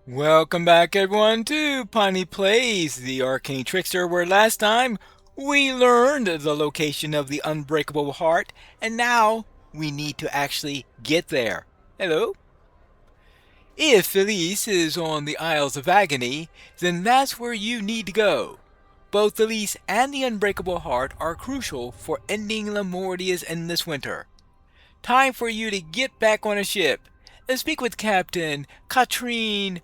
Welcome back, everyone, to Piney Plays, the Arcane Trickster, where last time we learned the location of the Unbreakable Heart, and now we need to actually get there. Hello? If Elise is on the Isles of Agony, then that's where you need to go. Both Elise and the Unbreakable Heart are crucial for ending Lemordia's endless winter. Time for you to get back on a ship and speak with Captain Katrine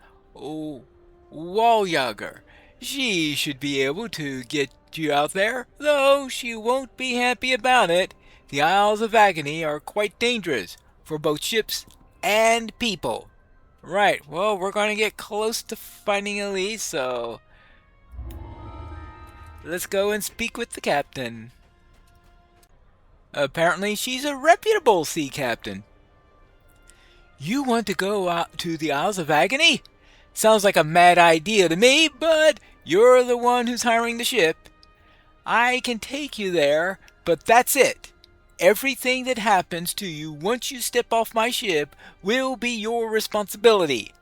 Waljager. She should be able to get you out there, though she won't be happy about it. The Isles of Agony are quite dangerous for both ships and people. Right, well, we're going to get close to finding Elise, so let's go and speak with the captain. Apparently, she's a reputable sea captain. You want to go out to the Isles of Agony? Sounds like a mad idea to me, but you're the one who's hiring the ship. I can take you there, but that's it. Everything that happens to you once you step off my ship will be your responsibility.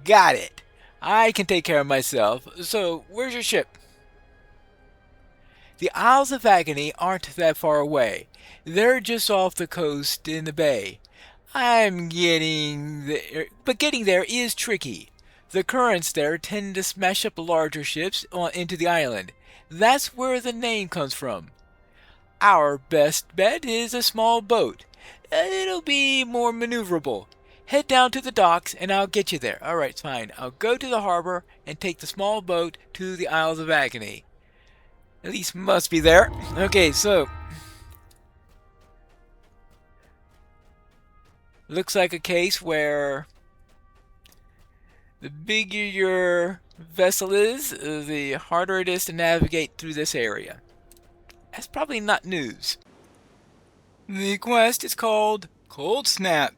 Got it. I can take care of myself, so where's your ship? The Isles of Agony aren't that far away. They're just off the coast in the bay. I'm getting there, but getting there is tricky. The currents there tend to smash up larger ships into the island. That's where the name comes from. Our best bet is a small boat. It'll be more maneuverable. Head down to the docks and I'll get you there. Alright, fine. I'll go to the harbor and take the small boat to the Isles of Agony. At least must be there. Okay, so looks like a case where the bigger your vessel is, the harder it is to navigate through this area. That's probably not news. The quest is called Cold Snap.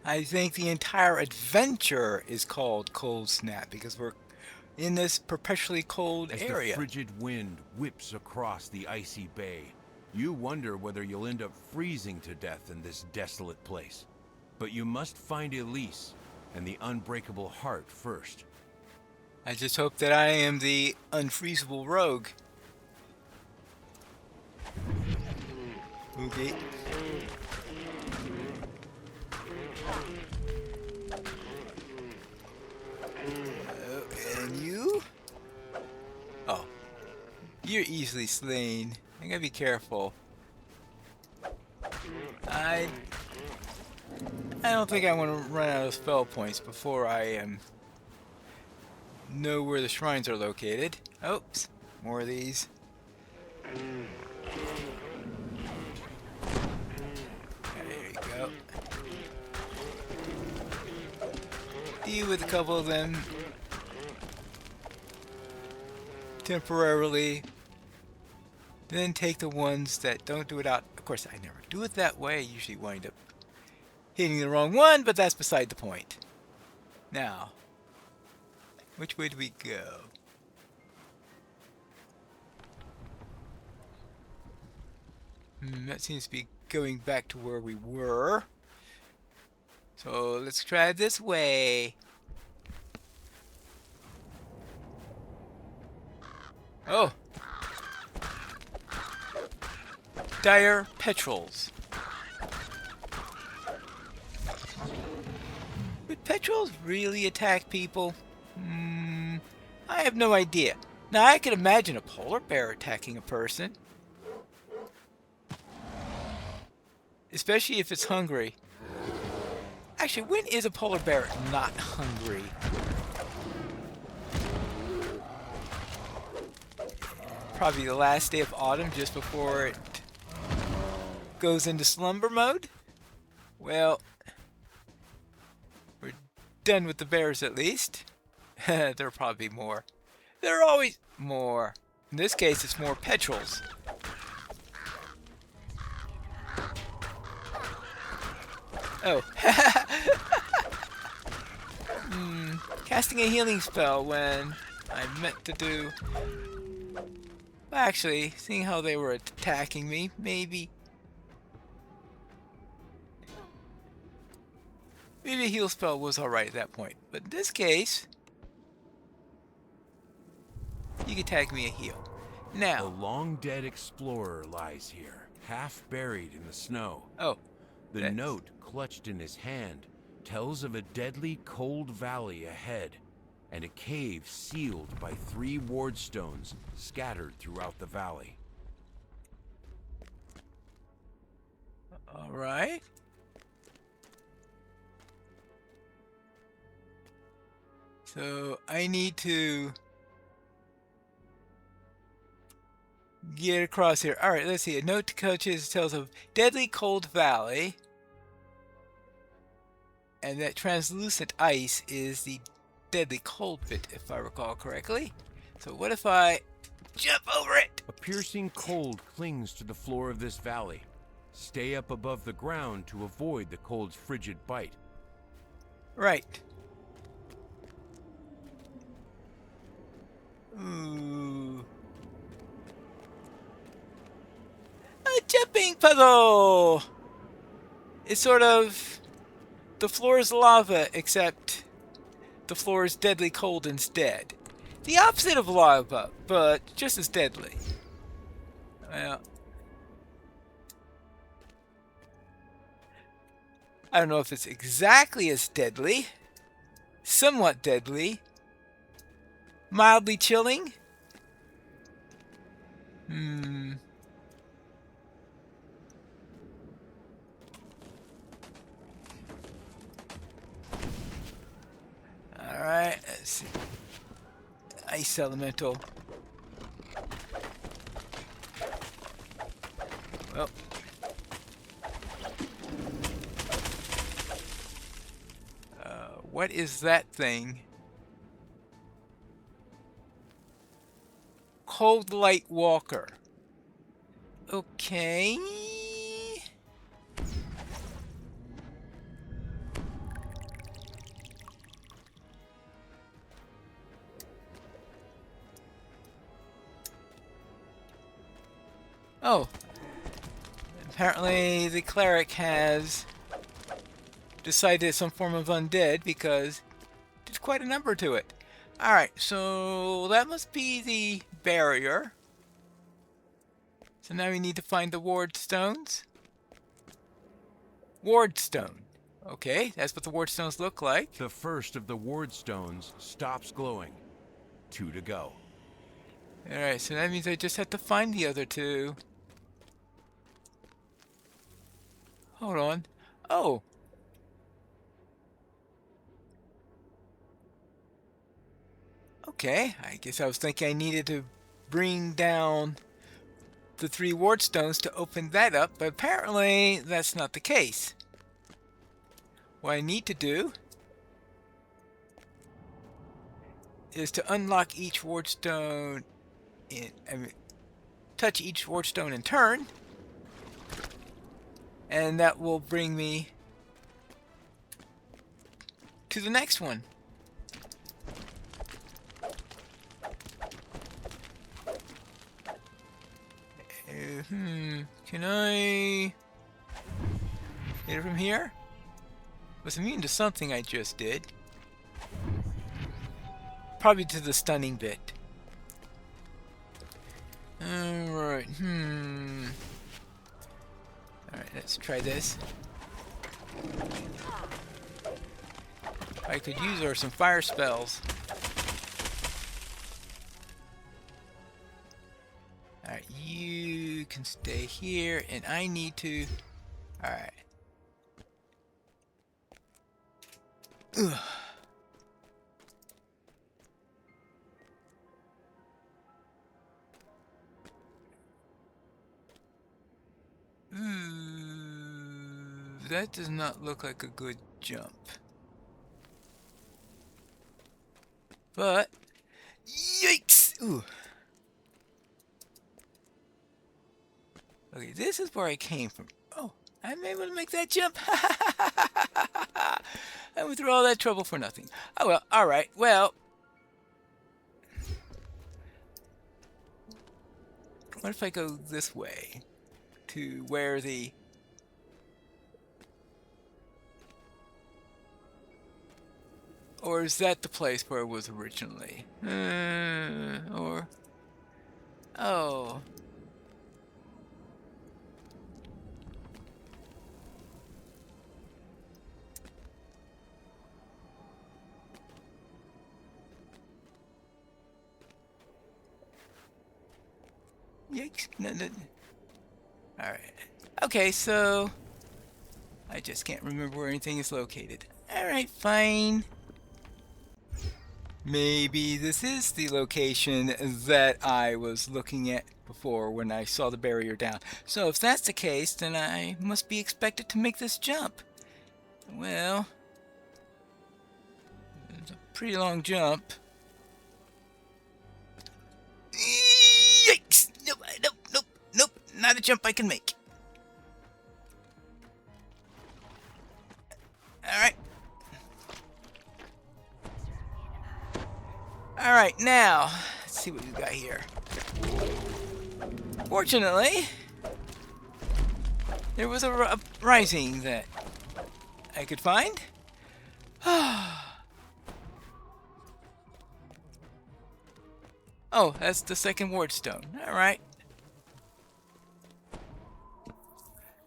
I think the entire adventure is called Cold Snap because we're in this perpetually cold area. As the frigid wind whips across the icy bay, you wonder whether you'll end up freezing to death in this desolate place. But you must find Elise and the Unbreakable Heart first. I just hope that I am the unfreezable rogue. Okay. And you? Oh. You're easily slain. I gotta be careful. I don't think I want to run out of spell points before I know where the shrines are located. Oops. More of these. There you go. Deal with a couple of them temporarily. Then take the ones that don't do it out. Of course, I never do it that way. I usually wind up hitting the wrong one, but that's beside the point. Now, which way do we go? That seems to be going back to where we were. So let's try this way. Oh! Dire petrels. Would petrels really attack people? I have no idea. Now I can imagine a polar bear attacking a person. Especially if it's hungry. Actually, when is a polar bear not hungry? Probably the last day of autumn, just before it goes into slumber mode. Well, we're done with the bears at least. There'll probably be more. There are always more. In this case, it's more petrels. Oh. Casting a healing spell when I meant to do... Actually, seeing how they were attacking me, maybe Maybe a heal spell was alright at that point. But in this case, you can tag me a heal. A Now, long-dead explorer lies here, half buried in the snow. oh, The that's... note clutched in his hand tells of a deadly cold valley ahead, and a cave sealed by 3 ward stones scattered throughout the valley. Alright. So, I need to get across here. Alright, let's see. A note to coaches tells of deadly cold valley. And that translucent ice is the deadly cold bit, if I recall correctly. So what if I jump over it? A piercing cold clings to the floor of this valley. Stay up above the ground to avoid the cold's frigid bite. Right. Ooh. A jumping puzzle! It's sort of... The floor is lava, except the floor is deadly cold instead. The opposite of lava, but just as deadly. Well, I don't know if it's exactly as deadly. Somewhat deadly. Mildly chilling. Alright, let's see. Ice elemental. Well. What is that thing? Cold Light Walker. Okay. Oh. Apparently the cleric has decided some form of undead because there's quite a number to it. Alright, so that must be the barrier. So now we need to find the ward stones. Ward stone. Okay, that's what the ward stones look like. The first of the ward stones stops glowing. 2 to go. Alright, so that means I just have to find the other 2. Hold on. Oh! Okay, I guess I was thinking I needed to bring down the 3 ward stones to open that up, but apparently that's not the case. What I need to do is to unlock each ward stone touch each ward stone in turn, and that will bring me to the next one. Can I hit it from here? Was immune to something I just did. Probably to the stunning bit. Alright, Alright, let's try this. I could use her some fire spells. Alright, you can stay here, and I need to... Alright. Ugh. That does not look like a good jump. But... Yikes! Ooh. Okay, this is where I came from. Oh, I'm able to make that jump. I went through all that trouble for nothing. Oh well, alright, well. What if I go this way? To where the... Or is that the place where it was originally? Or... Oh. Yikes. No, no. Alright. Okay, so... I just can't remember where anything is located. Alright, fine. Maybe this is the location that I was looking at before when I saw the barrier down. So if that's the case, then I must be expected to make this jump. Well, it's a pretty long jump. Yikes! Nope, nope, nope, nope, not a jump I can make. Alright. Alright, now, let's see what we got here. Fortunately, there was a rising that I could find. Oh, that's the second ward stone. Alright.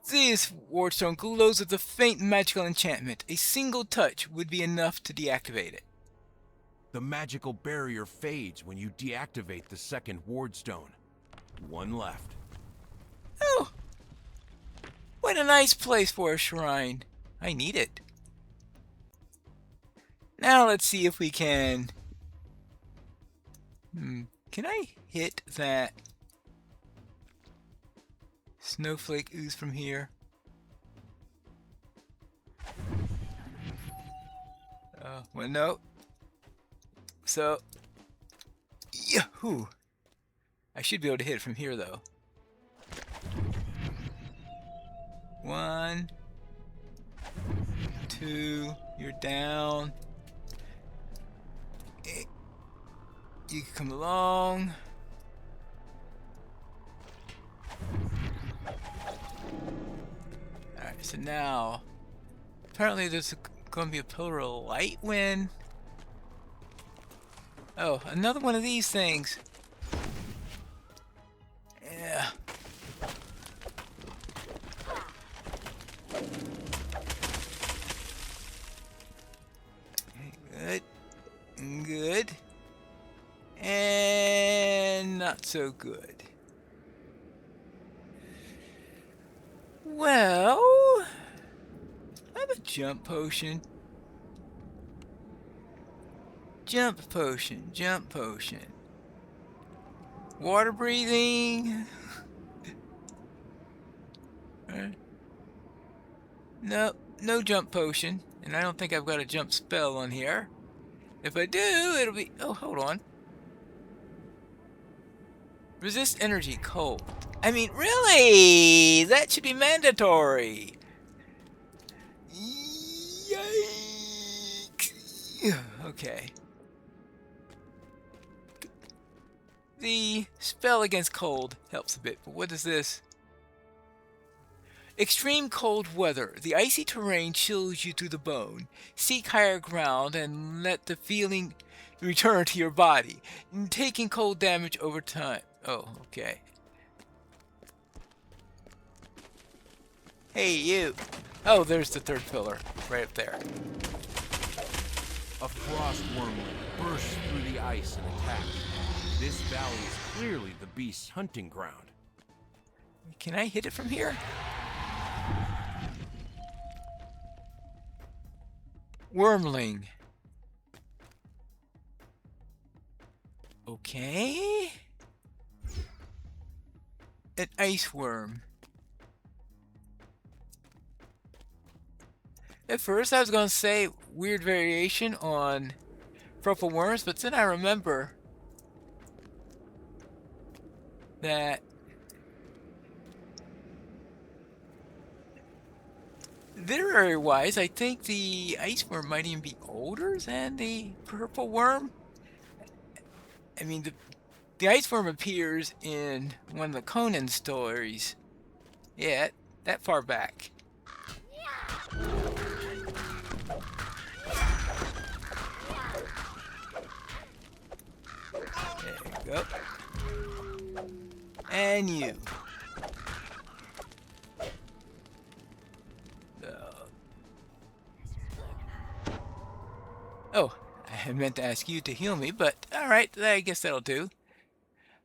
This ward stone glows with a faint magical enchantment. A single touch would be enough to deactivate it. The magical barrier fades when you deactivate the second ward stone. One left. Oh! What a nice place for a shrine. I need it. Now let's see if we can... Can I hit that snowflake ooze from here? Well, no. So, yahoo! I should be able to hit it from here, though. 1, 2, you're down. You can come along. Alright, so now, apparently there's going to be a pillar of light when... Oh, another one of these things. Yeah. Good. Good. And not so good. Well, I have a jump potion. Jump potion, jump potion. Water breathing. No, no jump potion. And I don't think I've got a jump spell on here. If I do, it'll be... Oh, hold on. Resist energy, cold. I mean, really? That should be mandatory. Yikes. Okay. The spell against cold helps a bit, but what is this? Extreme cold weather. The icy terrain chills you to the bone. Seek higher ground and let the feeling return to your body, taking cold damage over time. Oh, okay. Hey, you. Oh, there's the third pillar, right up there. A frost wormling bursts through the ice and attacks. This valley is clearly the beast's hunting ground. Can I hit it from here? Wormling. Okay. An ice worm. At first I was going to say weird variation on purple worms, but then I remember that literary wise, I think the ice worm might even be older than the purple worm. I mean, the ice worm appears in one of the Conan stories. Yeah, that far back. Go. And you. Oh, I meant to ask you to heal me, but alright, I guess that'll do.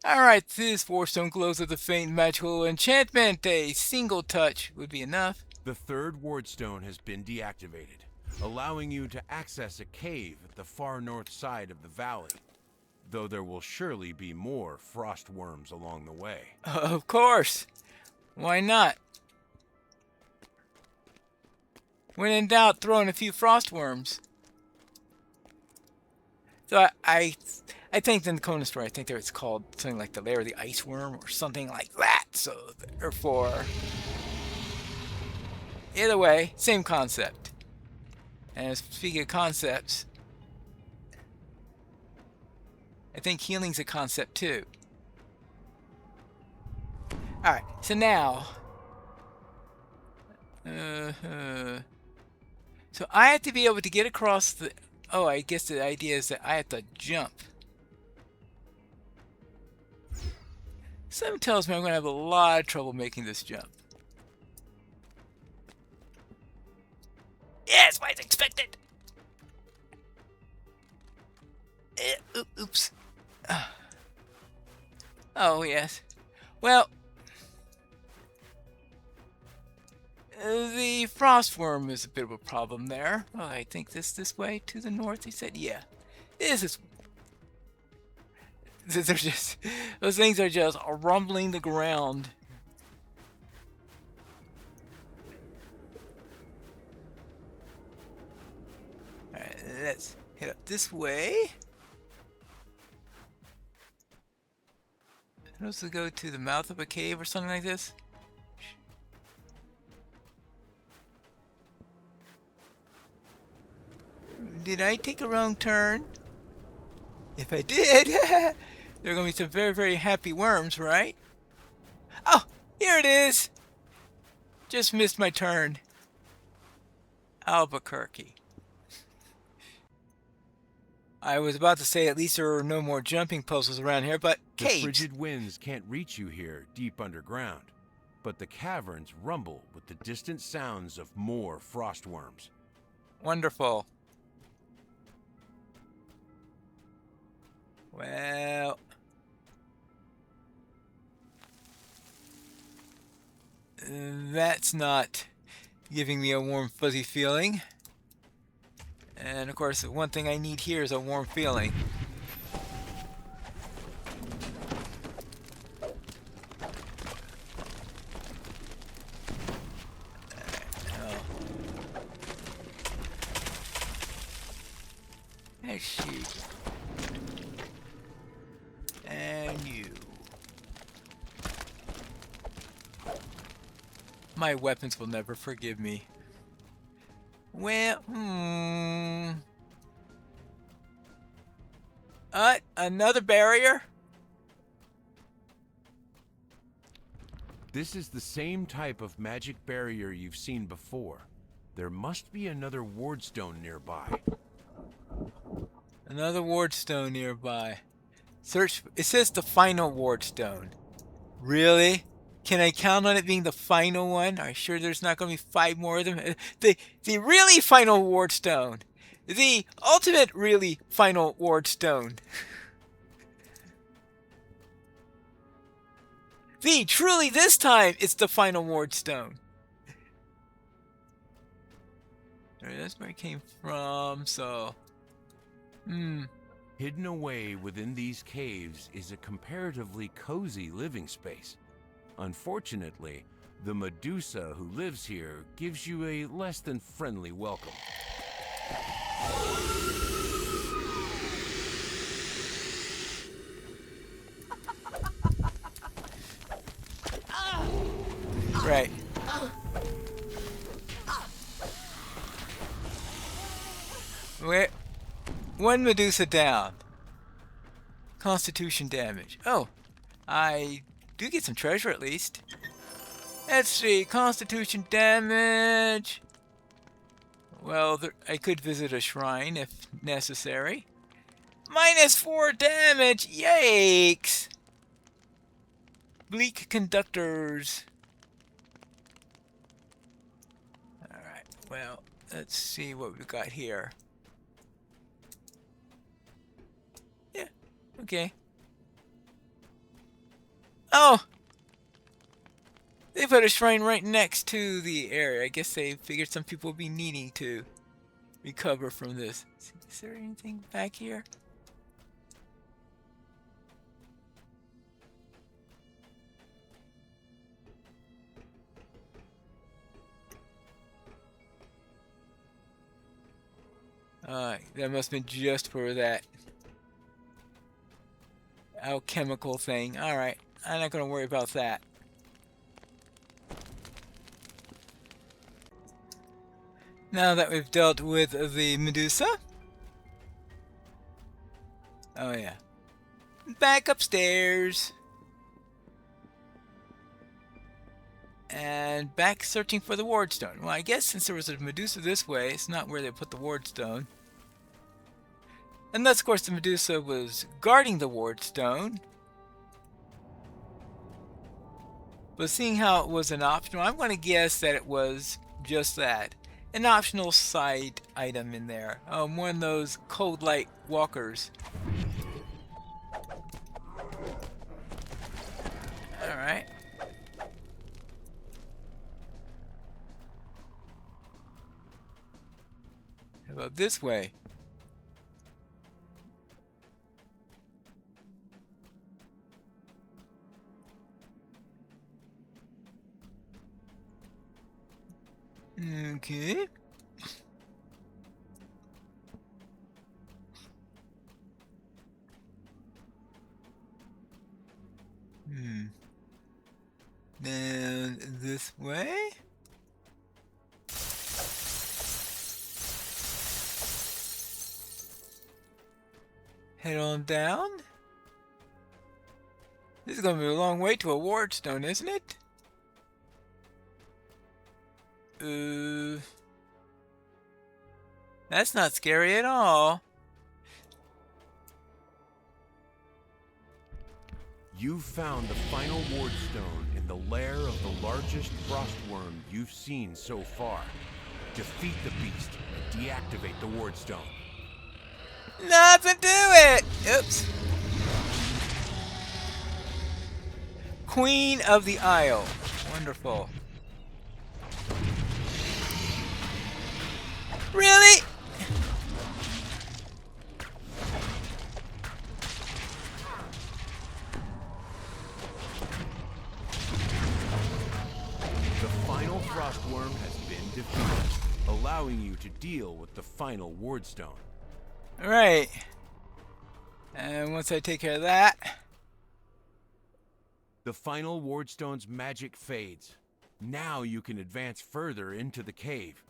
Alright, this 4-stone glows with a faint magical enchantment. A single touch would be enough. The third wardstone has been deactivated, allowing you to access a cave at the far north side of the valley. Though there will surely be more frost worms along the way. Of course. Why not? When in doubt, throw in a few frost worms. So I think in the Conan story, I think there it's called something like the lair of the ice worm or something like that. So therefore, either way, same concept. And speaking of concepts, I think healing's a concept too. Alright, so now so I have to be able to get across the... Oh, I guess the idea is that I have to jump. Something tells me I'm going to have a lot of trouble making this jump. Yes, what I expected! Oops. Oh, yes. Well, the frostworm is a bit of a problem there. Oh, I think this way to the north. He said, yeah. This is... They're just... Those things are just rumbling the ground. Alright, let's head up this way. Supposed to go to the mouth of a cave or something like this? Did I take a wrong turn? If I did, there are going to be some very, very happy worms, right? Oh, here it is! Just missed my turn. Albuquerque. I was about to say at least there are no more jumping puzzles around here, but caves. The frigid winds can't reach you here deep underground, but the caverns rumble with the distant sounds of more frost worms. Wonderful. Well, that's not giving me a warm fuzzy feeling. And of course, the one thing I need here is a warm feeling. Let's see. And you. My weapons will never forgive me. Well, another barrier? This is the same type of magic barrier you've seen before. There must be another wardstone nearby. Another wardstone nearby. Search. It says the final wardstone. Really? Can I count on it being the final one? Are you sure there's not going to be 5 more of them? The really final wardstone. The ultimate really final wardstone. Truly this time it's the final wardstone. Alright, that's where it came from, so... Hidden away within these caves is a comparatively cozy living space. Unfortunately, the Medusa who lives here gives you a less than friendly welcome. Right. Where? One Medusa down. Constitution damage. Oh, I do get some treasure at least. Let's see. Constitution damage. Well, I could visit a shrine if necessary. -4 damage! Yikes! Bleak conductors. Alright, well, let's see what we've got here. Yeah, okay. Oh! They put a shrine right next to the area. I guess they figured some people would be needing to recover from this. Is there anything back here? That must have been just for that alchemical thing. Alright, I'm not going to worry about that. Now that we've dealt with the Medusa. Oh yeah. Back upstairs. And back searching for the wardstone. Well, I guess since there was a Medusa this way, it's not where they put the wardstone. Unless, of course, the Medusa was guarding the wardstone. But seeing how it was an optional, I'm going to guess that it was just that. An optional side item in there. One of those cold light walkers. Alright. How about this way? Okay. Then this way? Head on down? This is going to be a long way to a wardstone, isn't it? That's not scary at all. You've found the final wardstone in the lair of the largest frostworm you've seen so far. Defeat the beast and deactivate the wardstone. Nothing to it! Oops. Queen of the Isle. Wonderful. Really? The final frostworm has been defeated, allowing you to deal with the final wardstone. Right. And once I take care of that... The final wardstone's magic fades. Now you can advance further into the cave.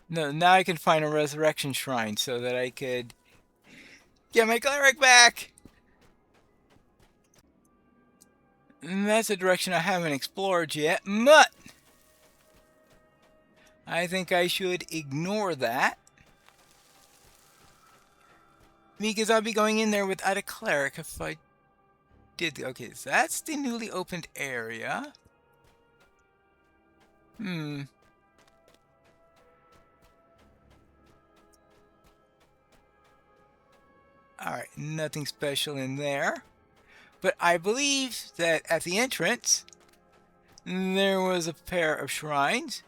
No, now I can find a resurrection shrine so that I could get my cleric back. And that's a direction I haven't explored yet, but I think I should ignore that. Because I'll be going in there without a cleric if I did. Okay, so that's the newly opened area. Alright, nothing special in there. But I believe that at the entrance, there was a pair of shrines.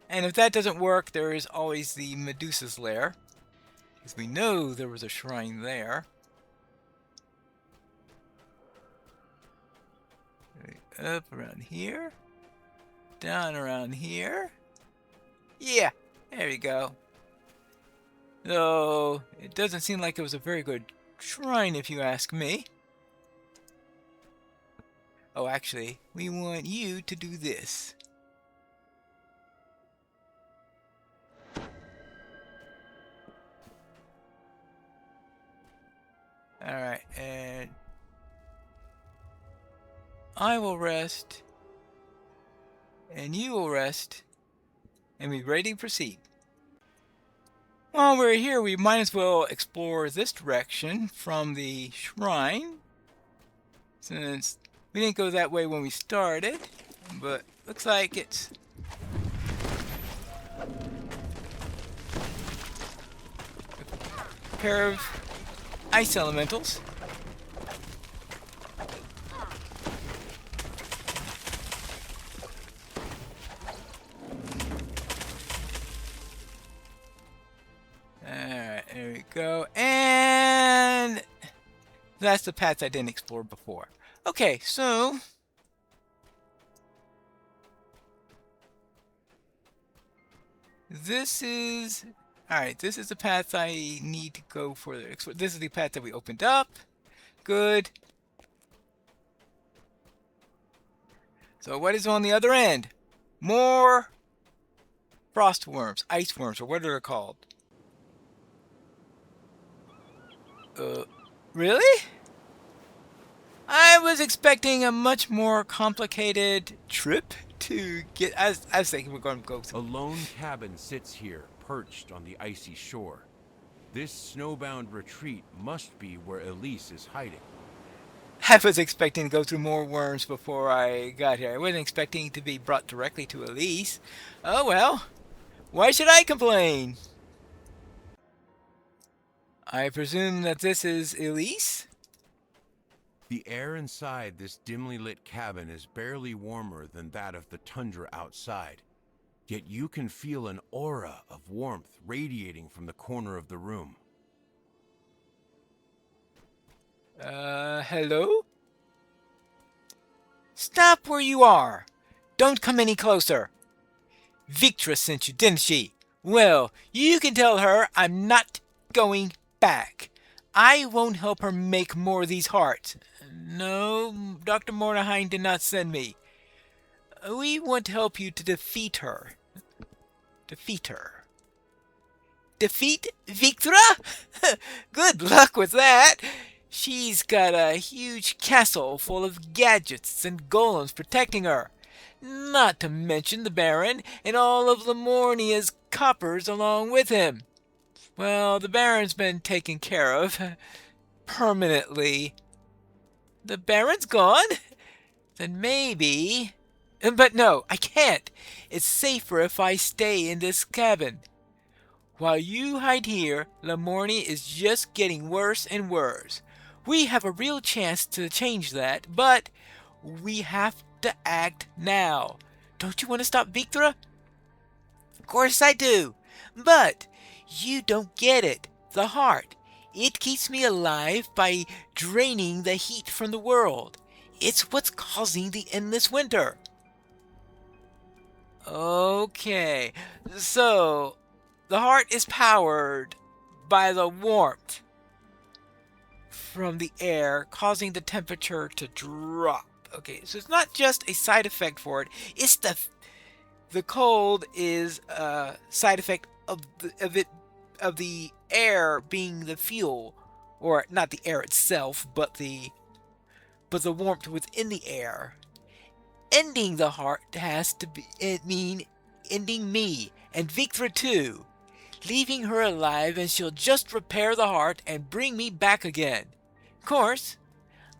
And if that doesn't work, there is always the Medusa's lair. Because we know there was a shrine there. Up around here. Down around here. Yeah, there we go. Though, it doesn't seem like it was a very good shrine if you ask me. Oh, actually, we want you to do this. Alright, and I will rest, and you will rest, and be ready to proceed. While we're here, we might as well explore this direction from the shrine, since we didn't go that way when we started, but looks like it's a pair of ice elementals. Alright, there we go. And that's the path I didn't explore before. Okay, so this is... Alright, this is the path I need to go further. This is the path that we opened up. Good. So what is on the other end? More frost worms, ice worms, or what are they called? Really? I was expecting a much more complicated trip to get... I was thinking we're going to go A through... lone cabin sits here, perched on the icy shore. This snowbound retreat must be where Elise is hiding. I was expecting to go through more worms before I got here. I wasn't expecting to be brought directly to Elise. Oh well. Why should I complain? I presume that this is Elise? The air inside this dimly lit cabin is barely warmer than that of the tundra outside. Yet you can feel an aura of warmth radiating from the corner of the room. Hello? Stop where you are! Don't come any closer! Victra sent you, didn't she? Well, you can tell her I'm not going back. I won't help her make more of these hearts. No, Dr. Mordheim did not send me. We want to help you to defeat her. Defeat her. Defeat Victra? Good luck with that! She's got a huge castle full of gadgets and golems protecting her. Not to mention the Baron and all of Lamornia's coppers along with him. Well, the Baron's been taken care of. Permanently. The Baron's gone? Then maybe... But no, I can't. It's safer if I stay in this cabin. While you hide here, Lamornia is just getting worse and worse. We have a real chance to change that, but we have to act now. Don't you want to stop Victra? Of course I do. But you don't get it. The heart. It keeps me alive by draining the heat from the world. It's what's causing the endless winter. Okay, so the heart is powered by the warmth from the air, causing the temperature to drop. Okay, so it's not just a side effect for it. It's the cold is a side effect of the air being the fuel, or not the air itself, but the warmth within the air. Ending the heart has to mean ending me and Victra too, leaving her alive, and she'll just repair the heart and bring me back again. Of course,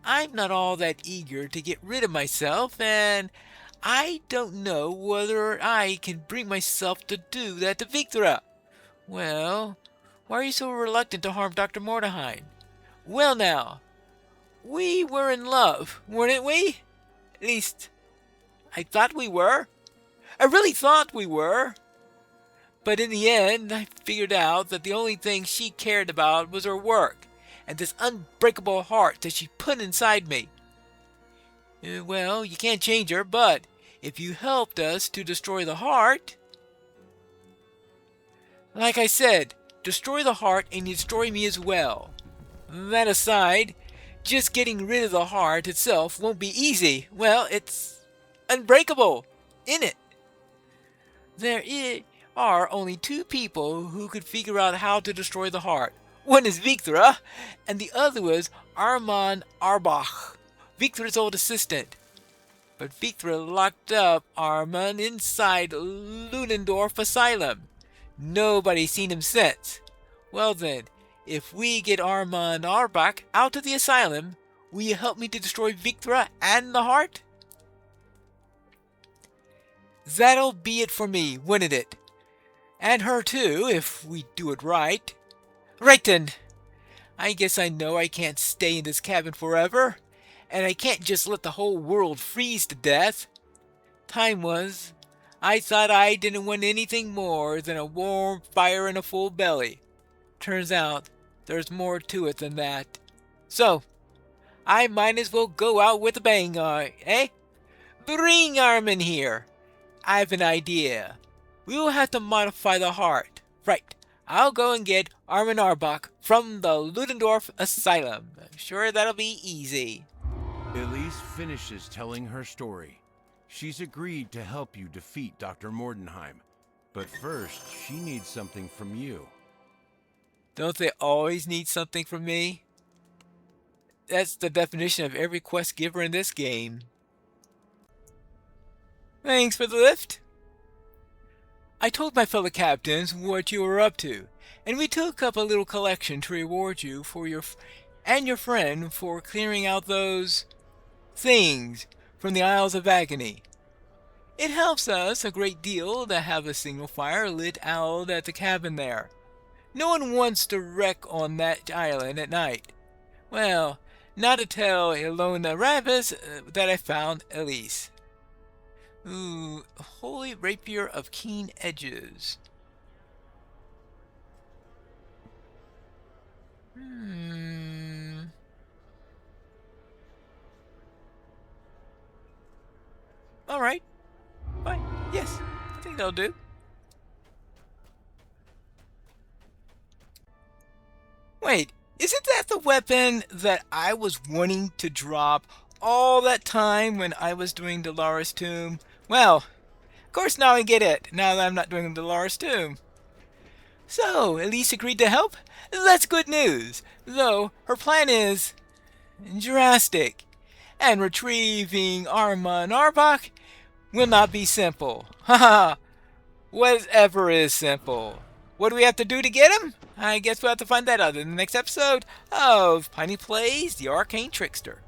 I'm not all that eager to get rid of myself, and I don't know whether I can bring myself to do that to Victra. Well, why are you so reluctant to harm Dr. Mordheim? Well now, we were in love, weren't we? At least, I thought we were. I really thought we were. But in the end, I figured out that the only thing she cared about was her work and this unbreakable heart that she put inside me. Well, you can't change her, but if you helped us to destroy the heart... Like I said, destroy the heart and you destroy me as well. That aside, just getting rid of the heart itself won't be easy. Well, it's unbreakable, isn't it? There are only two people who could figure out how to destroy the heart. One is Victra, and the other was Armand Arbach, Victra's old assistant. But Victra locked up Armand inside Ludendorff Asylum. Nobody's seen him since. Well then, if we get Arma and Arbok out of the asylum, will you help me to destroy Victra and the heart? That'll be it for me, wouldn't it? And her too, if we do it right. Right then. I guess I know I can't stay in this cabin forever, and I can't just let the whole world freeze to death. Time was, I thought I didn't want anything more than a warm fire and a full belly. Turns out, there's more to it than that. So, I might as well go out with a bang, eh? Bring Armin here. I've an idea. We will have to modify the heart. Right. I'll go and get Armin Arbok from the Ludendorff Asylum. I'm sure that'll be easy. Elise finishes telling her story. She's agreed to help you defeat Dr. Mordenheim. But first, she needs something from you. Don't they always need something from me? That's the definition of every quest giver in this game. Thanks for the lift. I told my fellow captains what you were up to, and we took up a little collection to reward you for your friend for clearing out those things from the Isles of Agony. It helps us a great deal to have a signal fire lit out at the cabin there. No one wants to wreck on that island at night. Well, not to tell Ilona Ravis that I found Elise. Ooh, Holy Rapier of Keen Edges. Alright. Fine. Yes, I think that'll do. Wait, isn't that the weapon that I was wanting to drop all that time when I was doing Dolores' Tomb? Well, of course now I get it, now that I'm not doing Dolores' Tomb. So, Elise agreed to help? That's good news, though her plan is drastic, and retrieving Arma and Arbok will not be simple. Haha, whatever is simple. What do we have to do to get him? I guess we'll have to find that out in the next episode of Piney Plays the Arcane Trickster.